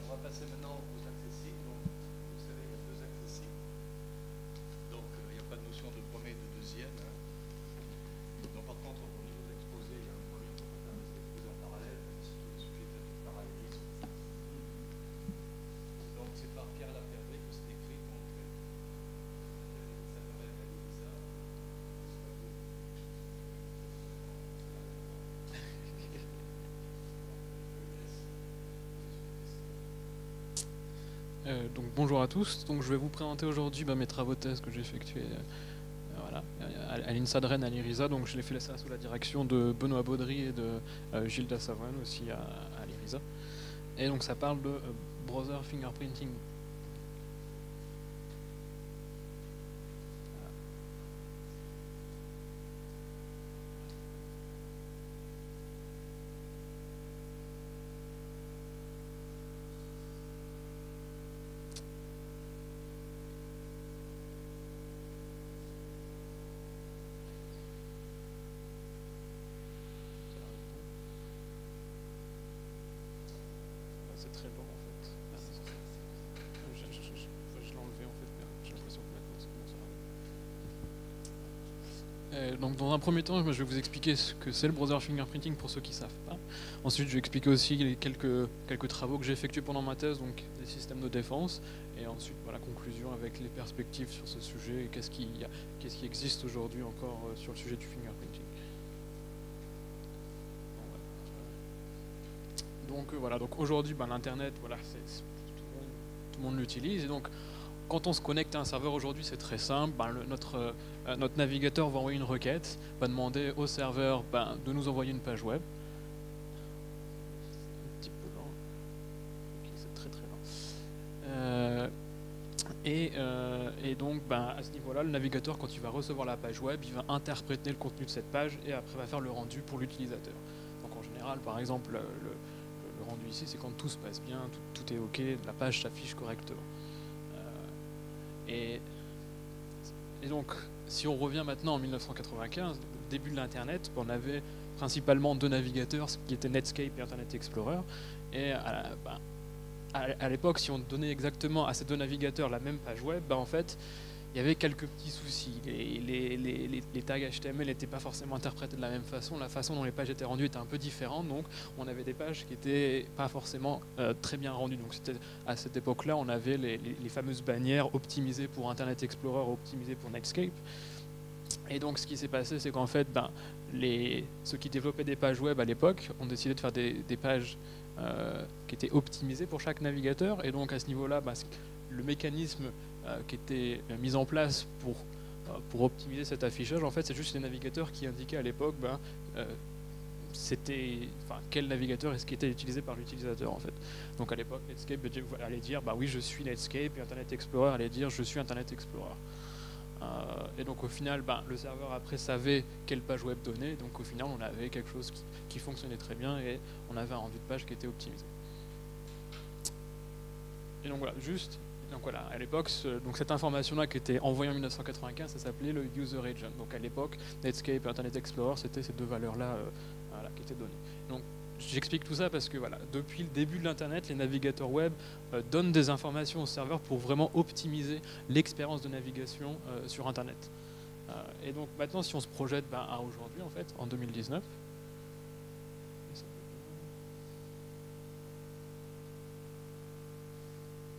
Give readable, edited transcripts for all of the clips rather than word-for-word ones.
on va passer maintenant aux accessibles. Donc, vous savez, il y a deux accessibles. Donc, il n'y a pas de notion de premier et de deuxième. Hein. Donc, par contre, au niveau de l'exposé, il y a un premier, on peut pas faire des exposés en parallèle, même si tous les sujets étaient en parallélisme. Donc, c'est par Pierre Laperrière que c'est écrit. Donc, ça devrait réaliser ça. Donc bonjour à tous, donc je vais vous présenter aujourd'hui mes travaux de thèse que j'ai effectués voilà, à l'INSA-Rennes à l'IRISA. Donc je l'ai fait ça sous la direction de Benoît Baudry et de Gilles Dassavoine aussi à l'IRISA. Et donc ça parle de browser fingerprinting. C'est très long en fait. Je l'ai enlevé en fait, mais j'ai l'impression que maintenant c'est bon, ça va. Donc dans un premier temps, je vais vous expliquer ce que c'est le browser fingerprinting pour ceux qui ne savent pas. Ensuite, je vais expliquer aussi les quelques travaux que j'ai effectués pendant ma thèse, donc des systèmes de défense. Et ensuite, la conclusion avec les perspectives sur ce sujet et qu'est-ce qui existe aujourd'hui encore sur le sujet du fingerprinting. Donc voilà, donc aujourd'hui l'internet, voilà, tout le monde l'utilise, et donc quand on se connecte à un serveur aujourd'hui, c'est très simple. Notre navigateur va envoyer une requête, va demander au serveur de nous envoyer une page web. Un petit peu lent. Okay, c'est très lent. Et donc à ce niveau-là, le navigateur, quand il va recevoir la page web, il va interpréter le contenu de cette page et après va faire le rendu pour l'utilisateur. Donc en général, par exemple, le rendu ici, c'est quand tout se passe bien, tout est OK, la page s'affiche correctement. Et donc, si on revient maintenant en 1995, au début de l'Internet, on avait principalement deux navigateurs, ce qui était Netscape et Internet Explorer. Et à l'époque, si on donnait exactement à ces deux navigateurs la même page web, en fait, il y avait quelques petits soucis. Les tags HTML n'étaient pas forcément interprétés de la même façon. La façon dont les pages étaient rendues était un peu différente. Donc, on avait des pages qui n'étaient pas forcément très bien rendues. Donc, à cette époque-là, on avait les fameuses bannières optimisées pour Internet Explorer, optimisées pour Netscape. Et donc, ce qui s'est passé, c'est qu'en fait, ceux qui développaient des pages web à l'époque ont décidé de faire des pages qui étaient optimisées pour chaque navigateur. Et donc, à ce niveau-là, le mécanisme qui était mis en place pour optimiser cet affichage, en fait, c'est juste les navigateurs qui indiquaient à l'époque quel navigateur est-ce qui était utilisé par l'utilisateur, en fait. Donc à l'époque, Netscape allait dire oui, je suis Netscape, et Internet Explorer allait dire je suis Internet Explorer. Et donc au final, le serveur après savait quelle page web donner, donc au final on avait quelque chose qui fonctionnait très bien et on avait un rendu de page qui était optimisé. Et donc voilà, donc voilà, à l'époque, cette information-là qui était envoyée en 1995, ça s'appelait le user agent. Donc à l'époque, Netscape et Internet Explorer, c'était ces deux valeurs-là qui étaient données. Donc j'explique tout ça parce que depuis le début de l'Internet, les navigateurs web donnent des informations au serveur pour vraiment optimiser l'expérience de navigation sur Internet. Et donc maintenant, si on se projette à aujourd'hui, en fait, en 2019,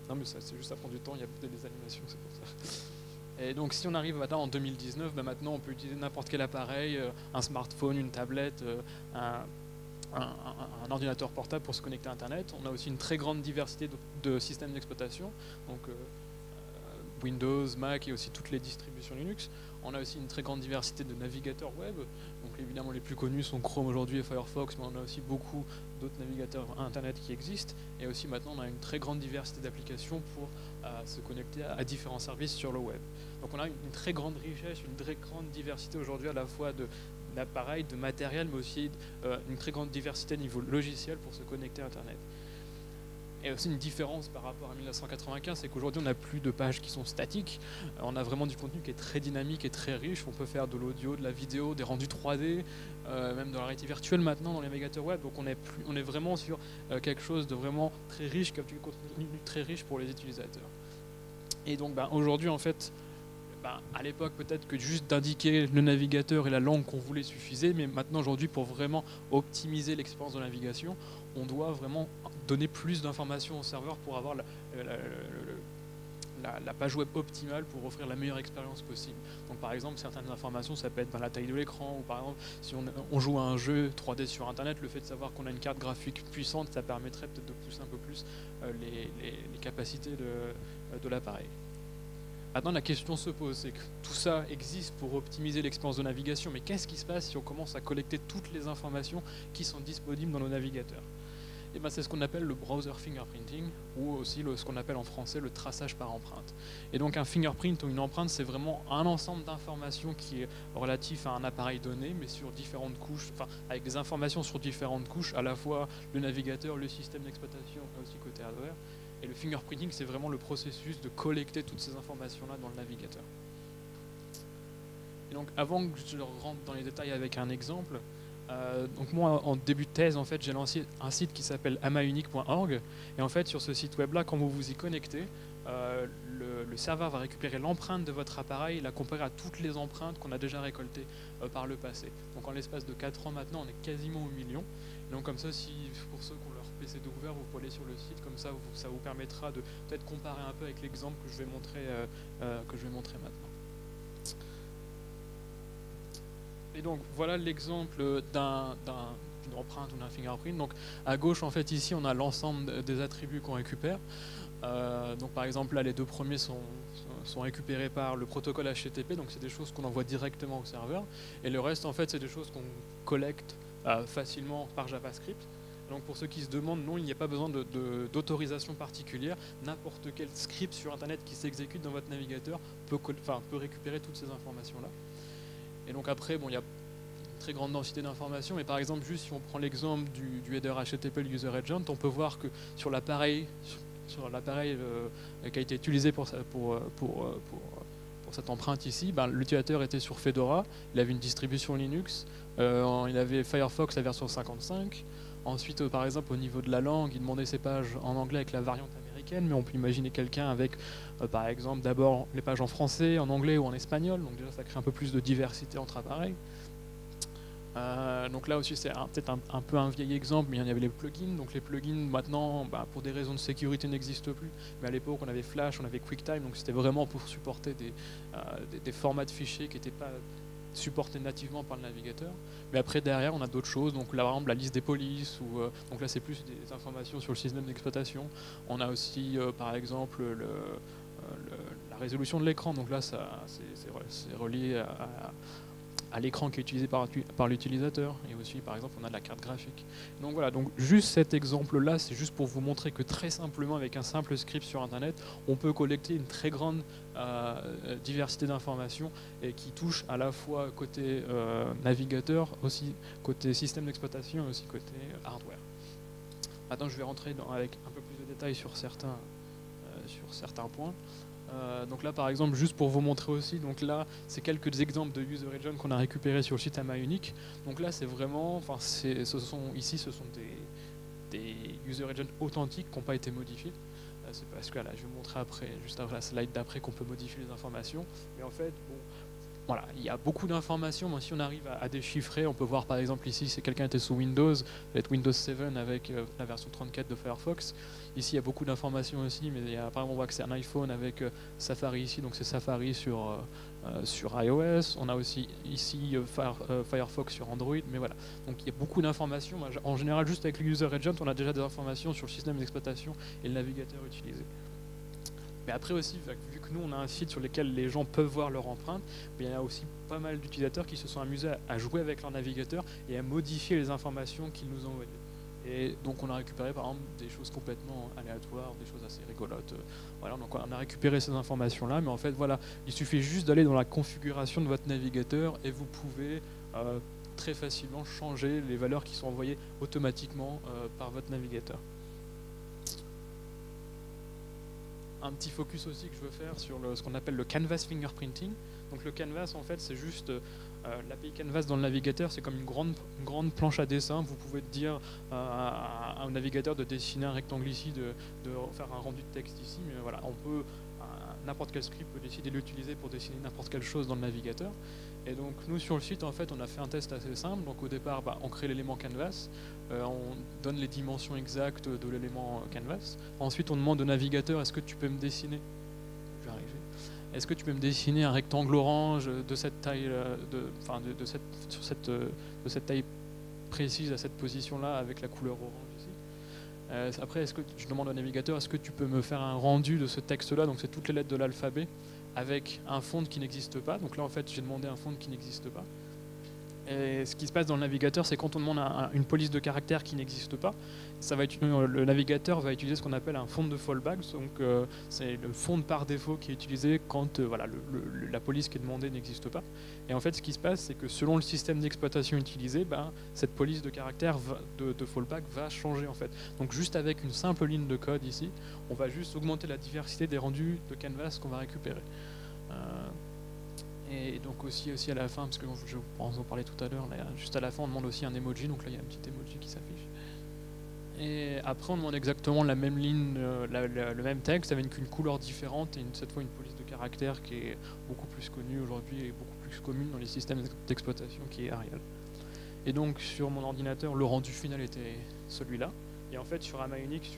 non mais c'est juste, ça prend du temps, il y a des animations, c'est pour ça. Et donc si on arrive maintenant en 2019, maintenant on peut utiliser n'importe quel appareil, un smartphone, une tablette, un ordinateur portable pour se connecter à Internet. On a aussi une très grande diversité de systèmes d'exploitation, donc Windows, Mac et aussi toutes les distributions Linux. On a aussi une très grande diversité de navigateurs web. Donc évidemment les plus connus sont Chrome aujourd'hui et Firefox, mais on a aussi beaucoup d'autres navigateurs Internet qui existent. Et aussi maintenant on a une très grande diversité d'applications pour se connecter à différents services sur le web. Donc on a une très grande richesse, une très grande diversité aujourd'hui à la fois d'appareils, de matériel, mais aussi une très grande diversité au niveau logiciel pour se connecter à Internet. Et aussi une différence par rapport à 1995, c'est qu'aujourd'hui on n'a plus de pages qui sont statiques, on a vraiment du contenu qui est très dynamique et très riche, on peut faire de l'audio, de la vidéo, des rendus 3D, même de la réalité virtuelle maintenant dans les navigateurs web, donc on est vraiment sur quelque chose de vraiment très riche, comme du contenu très riche pour les utilisateurs. Et donc aujourd'hui en fait, à l'époque peut-être que juste d'indiquer le navigateur et la langue qu'on voulait suffisait, mais maintenant aujourd'hui pour vraiment optimiser l'expérience de navigation, on doit vraiment donner plus d'informations au serveur pour avoir la page web optimale pour offrir la meilleure expérience possible. Donc par exemple certaines informations ça peut être la taille de l'écran, ou par exemple si on joue à un jeu 3D sur internet, le fait de savoir qu'on a une carte graphique puissante, ça permettrait peut-être de pousser un peu plus les capacités de l'appareil. Maintenant, la question se pose, c'est que tout ça existe pour optimiser l'expérience de navigation, mais qu'est-ce qui se passe si on commence à collecter toutes les informations qui sont disponibles dans nos navigateurs? Et c'est ce qu'on appelle le browser fingerprinting, ou aussi ce qu'on appelle en français le traçage par empreinte. Et donc un fingerprint ou une empreinte, c'est vraiment un ensemble d'informations qui est relatif à un appareil donné, mais sur différentes couches, enfin avec des informations sur différentes couches, à la fois le navigateur, le système d'exploitation, et aussi côté hardware. Et le fingerprinting, c'est vraiment le processus de collecter toutes ces informations-là dans le navigateur. Et donc, avant que je rentre dans les détails avec un exemple, donc moi, en début de thèse, en fait, j'ai lancé un site qui s'appelle amaunique.org. Et en fait, sur ce site web-là, quand vous vous y connectez, le serveur va récupérer l'empreinte de votre appareil et la comparer à toutes les empreintes qu'on a déjà récoltées par le passé. Donc en l'espace de 4 ans maintenant, on est quasiment au million. Et donc comme ça, pour ceux qui ont leur PC ouvert, vous pouvez aller sur le site, comme ça vous permettra de peut-être comparer un peu avec l'exemple que je vais montrer maintenant. Et donc voilà l'exemple d'une empreinte ou d'un fingerprint. Donc à gauche, en fait, ici, on a l'ensemble des attributs qu'on récupère. Donc par exemple là les deux premiers sont récupérés par le protocole HTTP, donc c'est des choses qu'on envoie directement au serveur, et le reste en fait c'est des choses qu'on collecte facilement par JavaScript. Donc pour ceux qui se demandent, non, il n'y a pas besoin d'autorisation particulière, n'importe quel script sur internet qui s'exécute dans votre navigateur peut récupérer toutes ces informations là. Et donc après il y a une très grande densité d'informations, mais par exemple juste si on prend l'exemple du header HTTP, le user agent, on peut voir que sur l'appareil qui a été utilisé pour cette empreinte ici, l'utilisateur était sur Fedora, il avait une distribution Linux, il avait Firefox la version 55. Ensuite, par exemple, au niveau de la langue, il demandait ses pages en anglais avec la variante américaine, mais on peut imaginer quelqu'un avec, par exemple, d'abord les pages en français, en anglais ou en espagnol, donc déjà ça crée un peu plus de diversité entre appareils. Donc là aussi c'est peut-être un peu un vieil exemple, mais il y avait les plugins. Donc les plugins maintenant pour des raisons de sécurité n'existent plus, mais à l'époque on avait Flash, on avait QuickTime, donc c'était vraiment pour supporter des formats de fichiers qui n'étaient pas supportés nativement par le navigateur. Mais après derrière on a d'autres choses, donc là par exemple la liste des polices, donc là c'est plus des informations sur le système d'exploitation. On a aussi par exemple la résolution de l'écran, donc là c'est relié à l'écran qui est utilisé par l'utilisateur, et aussi par exemple on a de la carte graphique. Donc voilà, donc juste cet exemple là c'est juste pour vous montrer que très simplement avec un simple script sur internet on peut collecter une très grande diversité d'informations et qui touche à la fois côté navigateur, aussi côté système d'exploitation et aussi côté hardware. Maintenant je vais rentrer avec un peu plus de détails sur certains points. Donc là par exemple juste pour vous montrer aussi, donc là c'est quelques exemples de user agents qu'on a récupérés sur le site Amaunique. Donc là c'est vraiment, ce sont des user agents authentiques qui n'ont pas été modifiés. C'est parce que là je vais vous montrer après, juste après la slide d'après, qu'on peut modifier les informations. Mais en fait voilà, il y a beaucoup d'informations, mais si on arrive à déchiffrer, on peut voir par exemple ici, si quelqu'un était sous Windows, ça va être Windows 7 avec la version 34 de Firefox. Ici, il y a beaucoup d'informations aussi, mais apparemment on voit que c'est un iPhone avec Safari ici, donc c'est Safari sur iOS. On a aussi ici Firefox sur Android, mais voilà. Donc il y a beaucoup d'informations. En général, juste avec le User Agent, on a déjà des informations sur le système d'exploitation et le navigateur utilisé. Mais après aussi, vu que nous on a un site sur lequel les gens peuvent voir leur empreinte, il y a aussi pas mal d'utilisateurs qui se sont amusés à jouer avec leur navigateur et à modifier les informations qu'ils nous ont envoyées. Et donc on a récupéré par exemple des choses complètement aléatoires, des choses assez rigolotes. Voilà, donc on a récupéré ces informations-là, mais en fait voilà, il suffit juste d'aller dans la configuration de votre navigateur et vous pouvez très facilement changer les valeurs qui sont envoyées automatiquement par votre navigateur. un petit focus aussi que je veux faire sur ce qu'on appelle le canvas fingerprinting. Donc le canvas, en fait, c'est juste l'API Canvas dans le navigateur, c'est comme une grande planche à dessin. Vous pouvez dire à un navigateur de dessiner un rectangle ici, de faire un rendu de texte ici, mais voilà, on peut, n'importe quel script peut décider de l'utiliser pour dessiner n'importe quelle chose dans le navigateur. Et donc nous sur le site, en fait, on a fait un test assez simple. Donc au départ, on crée l'élément canvas, on donne les dimensions exactes de l'élément canvas. Ensuite, on demande au navigateur, est-ce que tu peux me dessiner, je vais arriver. Est-ce que tu peux me dessiner un rectangle orange de cette taille, de cette taille précise à cette position-là avec la couleur orange ici. Après, je demande au navigateur, est-ce que tu peux me faire un rendu de ce texte-là, donc c'est toutes les lettres de l'alphabet, avec un font qui n'existe pas. Donc là, en fait, j'ai demandé un font qui n'existe pas. Et ce qui se passe dans le navigateur, c'est quand on demande une police de caractère qui n'existe pas, le navigateur va utiliser ce qu'on appelle un font de fallback. Donc c'est le font par défaut qui est utilisé quand la police qui est demandée n'existe pas. Et en fait, ce qui se passe, c'est que selon le système d'exploitation utilisé, cette police de caractère de fallback va changer en fait. Donc juste avec une simple ligne de code ici, on va juste augmenter la diversité des rendus de canvas qu'on va récupérer. Et donc aussi à la fin, parce que je pense en parler tout à l'heure, juste à la fin on demande aussi un emoji, donc là il y a un petit emoji qui s'affiche. Et après on demande exactement la même ligne, le même texte avec une couleur différente et cette fois une police de caractère qui est beaucoup plus connue aujourd'hui et beaucoup plus commune dans les systèmes d'exploitation, qui est Arial. Et donc sur mon ordinateur, le rendu final était celui-là. Et en fait sur AmaUnic,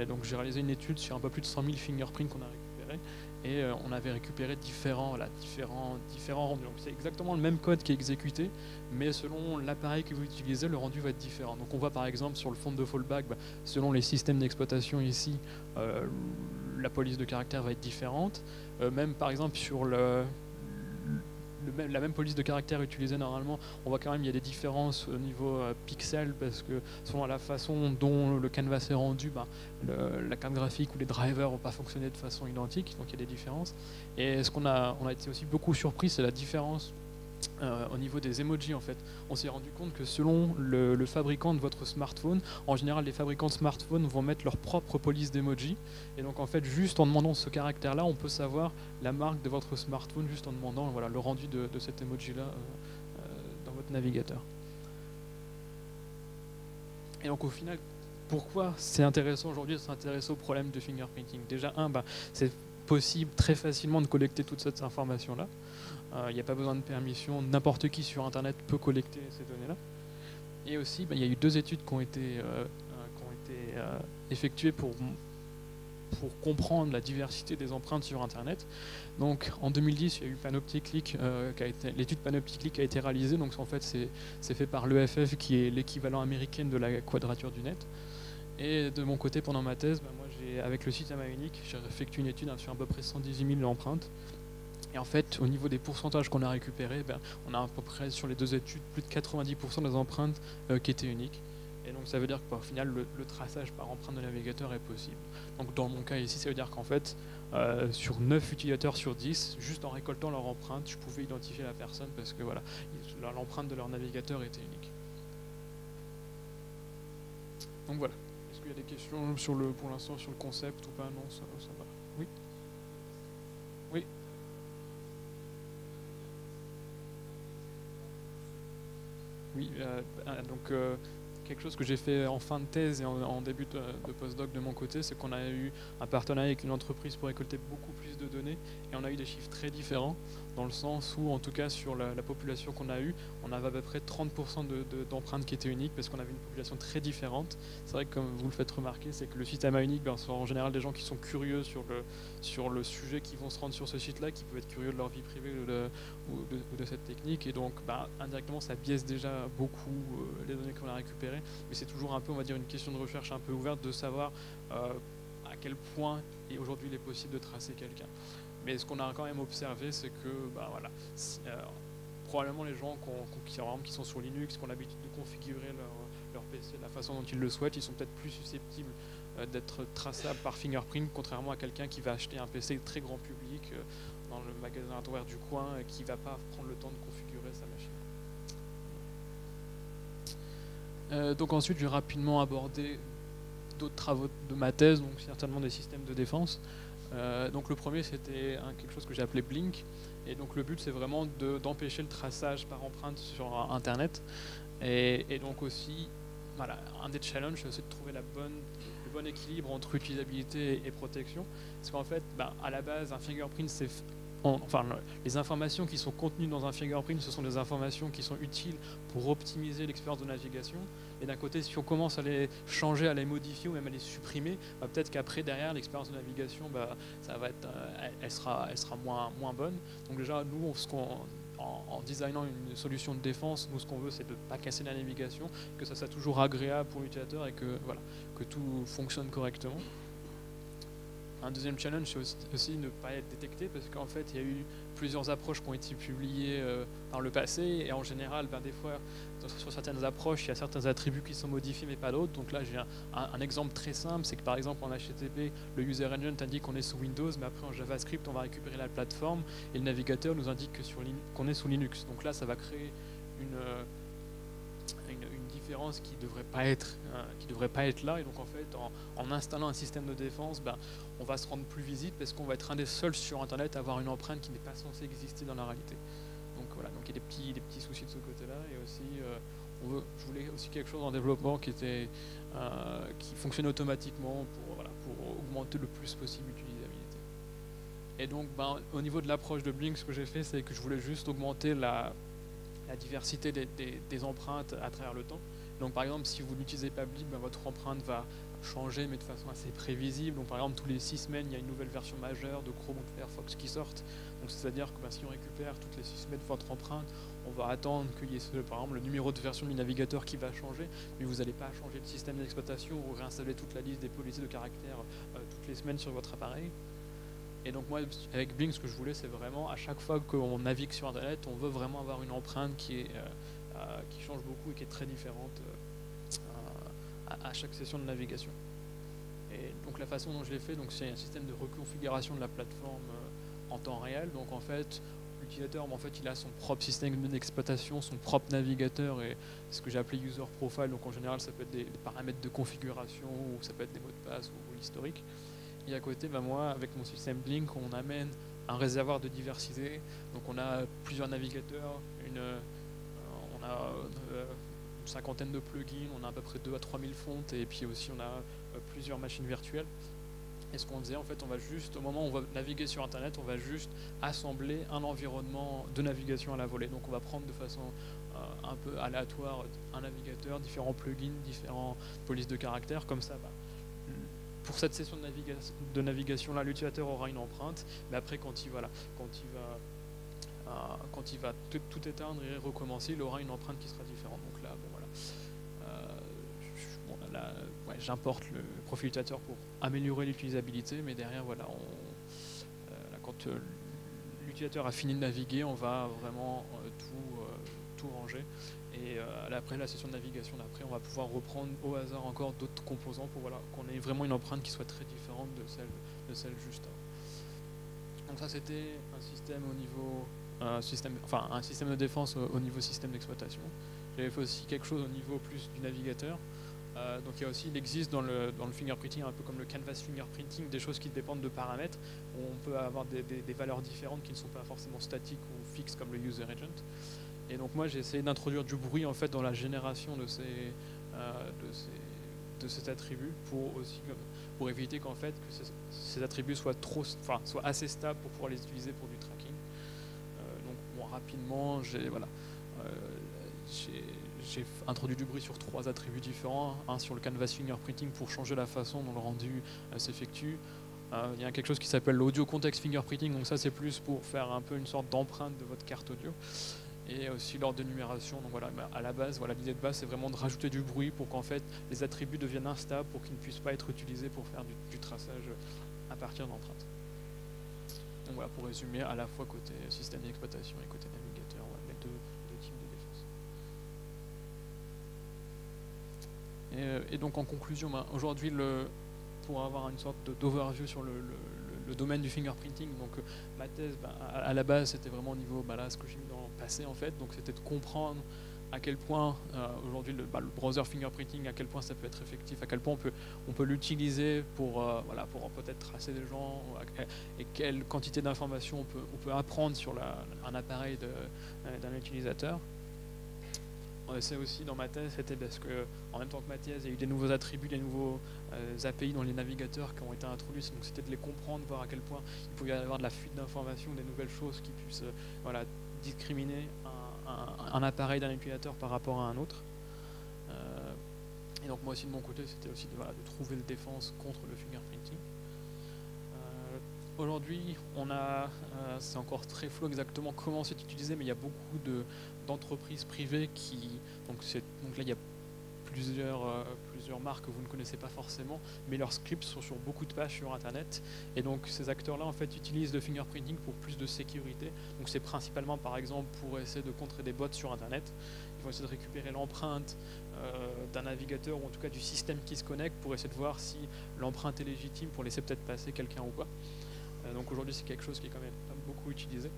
donc j'ai réalisé une étude sur un peu plus de 100 000 fingerprints qu'on a récupérés. Et on avait récupéré différents rendus. Donc c'est exactement le même code qui est exécuté, mais selon l'appareil que vous utilisez, le rendu va être différent. Donc on voit par exemple sur le font de fallback, selon les systèmes d'exploitation ici, la police de caractère va être différente. Même par exemple sur la même police de caractère utilisée normalement, on voit quand même il y a des différences au niveau pixels, parce que selon la façon dont le canvas est rendu, la carte graphique ou les drivers vont pas fonctionner de façon identique, donc il y a des différences. Et ce on a été aussi beaucoup surpris, c'est la différence au niveau des emojis en fait. On s'est rendu compte que selon le fabricant de votre smartphone, en général les fabricants de smartphones vont mettre leur propre police d'emoji, et donc en fait juste en demandant ce caractère là on peut savoir la marque de votre smartphone juste en demandant le rendu de cet emoji là dans votre navigateur. Et donc au final, pourquoi c'est intéressant aujourd'hui de s'intéresser au problème de fingerprinting? Déjà c'est possible très facilement de collecter toute cette information là. Il n'y a pas besoin de permission, n'importe qui sur internet peut collecter ces données-là. Et aussi, il y a eu 2 études qui ont été effectuées pour comprendre la diversité des empreintes sur internet. Donc en 2010, il y a eu Panopticlick, l'étude Panopticlick a été réalisée. Donc en fait, c'est fait par l'EFF, qui est l'équivalent américain de la quadrature du net. Et de mon côté, pendant ma thèse, moi, avec le site AmaUnic, j'ai effectué une étude sur à peu près 118 000 empreintes. Et en fait, au niveau des pourcentages qu'on a récupérés, on a à peu près sur les 2 études plus de 90% des empreintes qui étaient uniques. Et donc ça veut dire qu'au final, le traçage par empreinte de navigateur est possible. Donc dans mon cas ici, ça veut dire qu'en fait, sur 9 utilisateurs sur 10, juste en récoltant leur empreinte, je pouvais identifier la personne parce que voilà, l'empreinte de leur navigateur était unique. Donc voilà. Est-ce qu'il y a des questions pour l'instant sur le concept ou pas? Non, ça va. Oui. Oui. Oui, donc quelque chose que j'ai fait en fin de thèse et en début de postdoc de mon côté, c'est qu'on a eu un partenariat avec une entreprise pour récolter beaucoup plus de données, et on a eu des chiffres très différents, dans le sens où, en tout cas, sur la population qu'on a eue, on avait à peu près 30% d'empreintes qui étaient uniques, parce qu'on avait une population très différente. C'est vrai que, comme vous le faites remarquer, c'est que le site AmaUnic, sont en général des gens qui sont curieux sur le sujet, qui vont se rendre sur ce site-là, qui peuvent être curieux de leur vie privée ou de cette technique, et donc indirectement ça biaise déjà beaucoup les données qu'on a récupérées, mais c'est toujours un peu, on va dire, une question de recherche un peu ouverte de savoir à quel point aujourd'hui il est possible de tracer quelqu'un. Mais ce qu'on a quand même observé, c'est que probablement les gens qui sont sur Linux, qui ont l'habitude de configurer leur PC de la façon dont ils le souhaitent, ils sont peut-être plus susceptibles d'être traçables par fingerprint, contrairement à quelqu'un qui va acheter un PC très grand public dans le magasin hardware du coin et qui ne va pas prendre le temps de configurer sa machine. Donc ensuite, je vais rapidement aborder d'autres travaux de ma thèse, donc certainement des systèmes de défense. Donc le premier, c'était quelque chose que j'ai appelé Blink. Et donc le but, c'est vraiment d'empêcher le traçage par empreinte sur Internet. Et donc aussi, voilà, un des challenges, c'est aussi de trouver le bon équilibre entre utilisabilité et protection. Parce qu'en fait, à la base, un fingerprint, les informations qui sont contenues dans un fingerprint, ce sont des informations qui sont utiles pour optimiser l'expérience de navigation. Et d'un côté, si on commence à les changer, à les modifier ou même à les supprimer, peut-être qu'après, derrière, l'expérience de navigation, elle sera moins bonne. Donc déjà, nous, en designant une solution de défense, nous, ce qu'on veut, c'est de ne pas casser la navigation, que ça soit toujours agréable pour l'utilisateur et que tout fonctionne correctement. Un deuxième challenge, c'est aussi ne pas être détecté, parce qu'en fait, il y a eu plusieurs approches qui ont été publiées par le passé, et en général, des fois, sur certaines approches, il y a certains attributs qui sont modifiés, mais pas d'autres. Donc là, j'ai un exemple très simple, c'est que par exemple, en HTTP, le user engine t'indique qu'on est sous Windows, mais après, en JavaScript, on va récupérer la plateforme, et le navigateur nous indique qu'on est sous Linux. Donc là, ça va créer une différence qui devrait pas être là. Et donc en fait, en installant un système de défense, on va se rendre plus visible, parce qu'on va être un des seuls sur Internet à avoir une empreinte qui n'est pas censée exister dans la réalité. Donc voilà, donc il y a des petits soucis de ce côté-là. Et aussi, je voulais aussi quelque chose en développement qui fonctionne automatiquement pour augmenter le plus possible l'utilisabilité. Et donc au niveau de l'approche de Blink, ce que j'ai fait, c'est que je voulais juste augmenter la diversité des empreintes à travers le temps. Donc par exemple, si vous n'utilisez pas Blink, votre empreinte va changer, mais de façon assez prévisible. Donc par exemple, tous les 6 semaines, il y a une nouvelle version majeure de Chrome ou de Firefox qui sortent. Donc c'est-à-dire que si on récupère toutes les 6 semaines votre empreinte, on va attendre qu'il y ait par exemple le numéro de version du navigateur qui va changer, mais vous n'allez pas changer le système d'exploitation ou réinstaller toute la liste des policiers de caractères toutes les semaines sur votre appareil. Et donc moi, avec Blink, ce que je voulais, c'est vraiment, à chaque fois qu'on navigue sur Internet, on veut vraiment avoir une empreinte qui change beaucoup et qui est très différente à chaque session de navigation. Et donc la façon dont je l'ai fait, c'est un système de reconfiguration de la plateforme en temps réel. Donc en fait, l'utilisateur, il a son propre système d'exploitation, son propre navigateur et ce que j'ai appelé user profile. Donc en général, ça peut être des paramètres de configuration ou ça peut être des mots de passe ou l'historique. Et à côté, moi, avec mon système Blink, on amène un réservoir de diversité. Donc on a plusieurs navigateurs, on a une cinquantaine de plugins, on a à peu près 2 à 3 000 fontes, et puis aussi on a plusieurs machines virtuelles. Et ce qu'on faisait, en fait, on va juste, au moment où on va naviguer sur Internet, on va juste assembler un environnement de navigation à la volée. Donc on va prendre de façon un peu aléatoire un navigateur, différents plugins, différents polices de caractères, comme ça. Pour cette session de navigation là, l'utilisateur aura une empreinte, mais après quand il va tout éteindre et recommencer, il aura une empreinte qui sera différente. Donc là, j'importe le profil utilisateur pour améliorer l'utilisabilité, mais derrière, quand l'utilisateur a fini de naviguer, on va vraiment tout ranger. Et après la session de navigation d'après, on va pouvoir reprendre au hasard encore d'autres composants pour qu'on ait vraiment une empreinte qui soit très différente de celle juste avant. Donc ça, c'était un système un système de défense au niveau système d'exploitation. J'avais fait aussi quelque chose au niveau plus du navigateur. Donc il existe dans le fingerprinting, un peu comme le canvas fingerprinting, des choses qui dépendent de paramètres, où on peut avoir des valeurs différentes qui ne sont pas forcément statiques ou fixes comme le user agent. Et donc moi, j'ai essayé d'introduire du bruit en fait dans la génération de cet attribut pour éviter qu'en fait que ces attributs soient assez stables pour pouvoir les utiliser pour du tracking. Rapidement, j'ai introduit du bruit sur 3 attributs différents. Un sur le canvas fingerprinting pour changer la façon dont le rendu s'effectue. Il y a quelque chose qui s'appelle l'audio context fingerprinting, donc ça c'est plus pour faire un peu une sorte d'empreinte de votre carte audio. Et aussi l'ordre de numération. Donc à la base, l'idée de base, c'est vraiment de rajouter du bruit pour qu'en fait les attributs deviennent instables, pour qu'ils ne puissent pas être utilisés pour faire du traçage à partir d'empreintes. Donc voilà, pour résumer, à la fois côté système d'exploitation et côté navigateur, les deux types de défense. Et donc en conclusion, aujourd'hui, pour avoir une sorte d'overview sur le domaine du fingerprinting, donc ma thèse, à la base, c'était vraiment au niveau, ce que j'ai mis dans le passé en fait, donc c'était de comprendre à quel point aujourd'hui le browser fingerprinting, à quel point ça peut être effectif, à quel point on peut l'utiliser pour, voilà, pour peut-être tracer des gens, et quelle quantité d'informations on peut apprendre sur un appareil d'un utilisateur. C'est aussi dans ma thèse, c'était parce que en même temps que ma thèse, il y a eu des nouveaux attributs, des nouveaux API dans les navigateurs qui ont été introduits, donc c'était de les comprendre, voir à quel point il pouvait y avoir de la fuite d'informations, des nouvelles choses qui puissent voilà, discriminer un appareil d'un utilisateur par rapport à un autre. Et donc moi aussi de mon côté, c'était aussi voilà, de trouver le défense contre le fingerprinting. Aujourd'hui, c'est encore très flou exactement comment c'est utilisé, mais il y a beaucoup d'entreprises privées qui, donc là il y a plusieurs marques que vous ne connaissez pas forcément, mais leurs scripts sont sur beaucoup de pages sur Internet, et donc ces acteurs-là en fait utilisent le fingerprinting pour plus de sécurité. Donc c'est principalement par exemple pour essayer de contrer des bots sur Internet. Ils vont essayer de récupérer l'empreinte d'un navigateur ou en tout cas du système qui se connecte pour essayer de voir si l'empreinte est légitime pour laisser peut-être passer quelqu'un ou pas. Donc aujourd'hui c'est quelque chose qui est quand même beaucoup utilisé.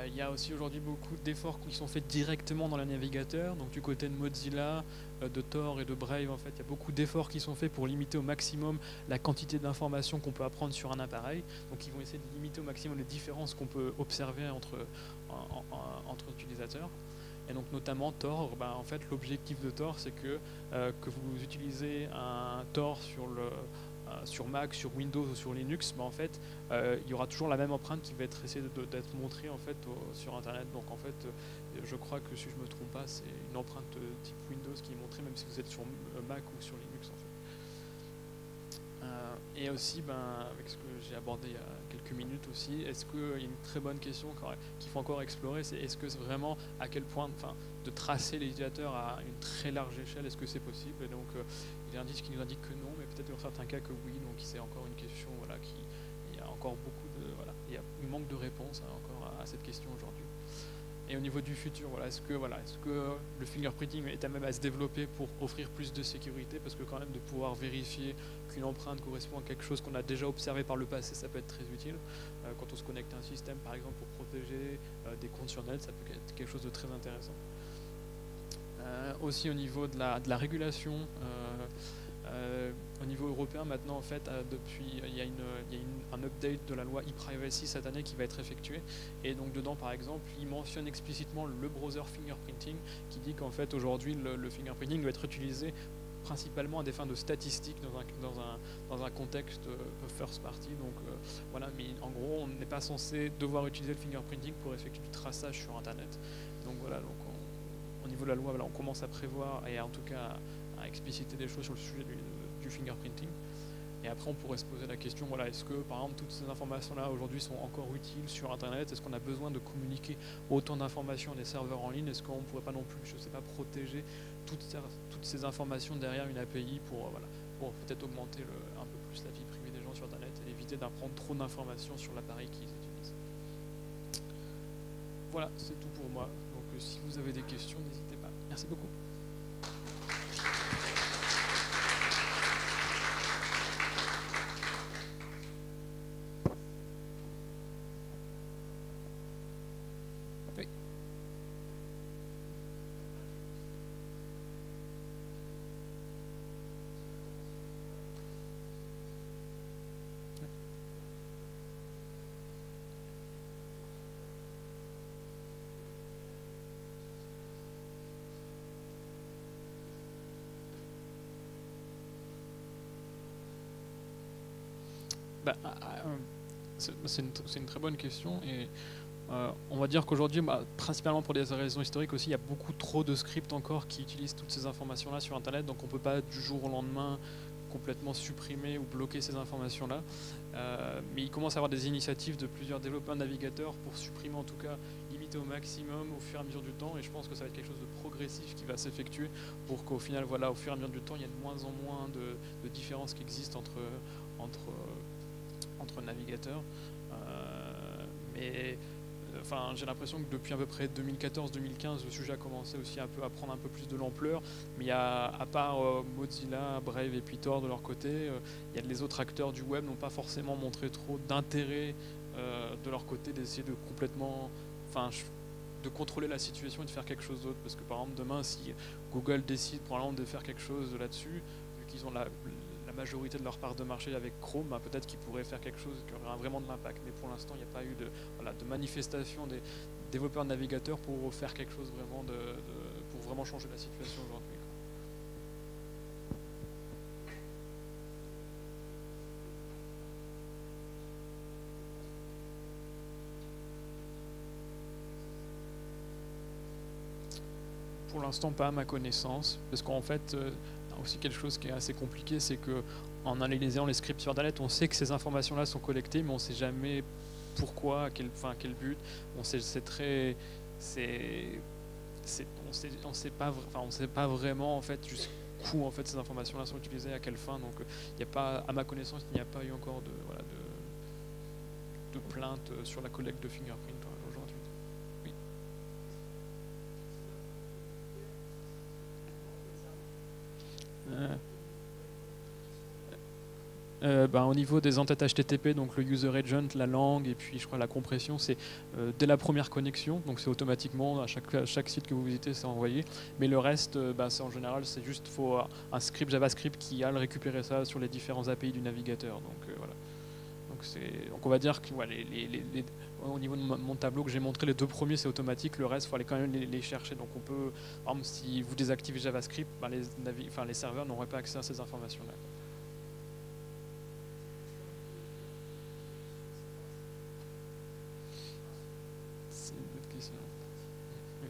Il y a aussi aujourd'hui beaucoup d'efforts qui sont faits directement dans le navigateur. Donc du côté de Mozilla, de Tor et de Brave, en fait, il y a beaucoup d'efforts qui sont faits pour limiter au maximum la quantité d'informations qu'on peut apprendre sur un appareil. Donc ils vont essayer de limiter au maximum les différences qu'on peut observer entre utilisateurs. Et donc notamment Tor, en fait l'objectif de Tor c'est que vous utilisez un Tor sur Mac, sur Windows ou sur Linux, en fait, il y aura toujours la même empreinte qui va être essayée d'être montrée en fait, sur Internet. Donc en fait, je crois que si je ne me trompe pas, c'est une empreinte type Windows qui est montrée même si vous êtes sur Mac ou sur Linux en fait. Et aussi, avec ce que j'ai abordé il y a quelques minutes aussi, est-ce qu'il y a une très bonne question qu'il faut encore explorer, c'est est-ce que c'est vraiment à quel point, de tracer les utilisateurs à une très large échelle, est-ce que c'est possible? Et donc il y a un indice qui nous indique que non, mais peut-être dans certains cas que oui, donc c'est encore une question, voilà, il y a encore beaucoup de, voilà, il manque de réponse encore à cette question aujourd'hui. Et au niveau du futur, voilà, est-ce que le fingerprinting est à même à se développer pour offrir plus de sécurité, parce que quand même de pouvoir vérifier qu'une empreinte correspond à quelque chose qu'on a déjà observé par le passé, ça peut être très utile. Quand on se connecte à un système, par exemple, pour protéger des comptes sur net, ça peut être quelque chose de très intéressant. Aussi au niveau de la régulation, au niveau européen maintenant en fait, depuis il y a un update de la loi e-privacy cette année qui va être effectué, et donc dedans par exemple il mentionne explicitement le browser fingerprinting qui dit qu'en fait aujourd'hui le fingerprinting doit être utilisé principalement à des fins de statistiques dans un contexte first party. Donc voilà, mais en gros on n'est pas censé devoir utiliser le fingerprinting pour effectuer du traçage sur Internet. Donc voilà, donc au niveau de la loi, voilà, on commence à prévoir et en tout cas à expliciter des choses sur le sujet du fingerprinting. Et après on pourrait se poser la question, voilà, est-ce que par exemple toutes ces informations-là aujourd'hui sont encore utiles sur Internet? Est-ce qu'on a besoin de communiquer autant d'informations à des serveurs en ligne? Est-ce qu'on ne pourrait pas non plus, je ne sais pas, protéger toutes ces informations derrière une API pour peut-être augmenter un peu plus la vie privée des gens sur Internet et éviter d'apprendre trop d'informations sur l'appareil qu'ils utilisent. Voilà, c'est tout pour moi. Donc si vous avez des questions, n'hésitez pas. Merci beaucoup. Oui. C'est une très bonne question, et on va dire qu'aujourd'hui, principalement pour des raisons historiques aussi, il y a beaucoup trop de scripts encore qui utilisent toutes ces informations-là sur Internet, donc on ne peut pas du jour au lendemain complètement supprimer ou bloquer ces informations-là. Mais il commence à y avoir des initiatives de plusieurs développeurs navigateurs pour supprimer, en tout cas, limiter au maximum au fur et à mesure du temps, et je pense que ça va être quelque chose de progressif qui va s'effectuer pour qu'au final, voilà, au fur et à mesure du temps, il y a de moins en moins de différences qui existent entre navigateurs. Mais j'ai l'impression que depuis à peu près 2014-2015, le sujet a commencé aussi un peu à prendre un peu plus de l'ampleur. Mais il y a, à part Mozilla, Brave et puis Tor de leur côté, il y a les autres acteurs du web n'ont pas forcément montré trop d'intérêt de leur côté d'essayer de complètement, de contrôler la situation et de faire quelque chose d'autre. Parce que par exemple, demain, si Google décide probablement de faire quelque chose là-dessus, vu qu'ils ont la majorité de leur part de marché avec Chrome, bah, peut-être qu'ils pourraient faire quelque chose qui aurait vraiment de l'impact. Mais pour l'instant, il n'y a pas eu de manifestation des développeurs de navigateurs pour faire quelque chose vraiment pour vraiment changer la situation aujourd'hui. Pour l'instant, pas à ma connaissance, parce qu'en fait, aussi quelque chose qui est assez compliqué, c'est que en analysant les scripts sur Dalet, on sait que ces informations-là sont collectées, mais on ne sait jamais pourquoi, quel but. On sait pas vraiment en fait jusqu'où en fait ces informations-là sont utilisées, à quelle fin. Donc, il n'y a pas, à ma connaissance, il n'y a pas eu encore de plainte sur la collecte de fingerprints aujourd'hui. Oui. Au niveau des entêtes HTTP, donc le user agent, la langue et puis je crois la compression, c'est dès la première connexion, donc c'est automatiquement à chaque site que vous visitez, c'est envoyé. Mais le reste, c'est en général, c'est juste faut un script JavaScript qui a récupérer ça sur les différents API du navigateur. Donc voilà. Donc on va dire que au niveau de mon tableau que j'ai montré, les deux premiers c'est automatique, le reste il faut aller quand même les chercher. Donc on peut, par exemple, si vous désactivez JavaScript, les serveurs n'auraient pas accès à ces informations-là. C'est une bonne question. Oui.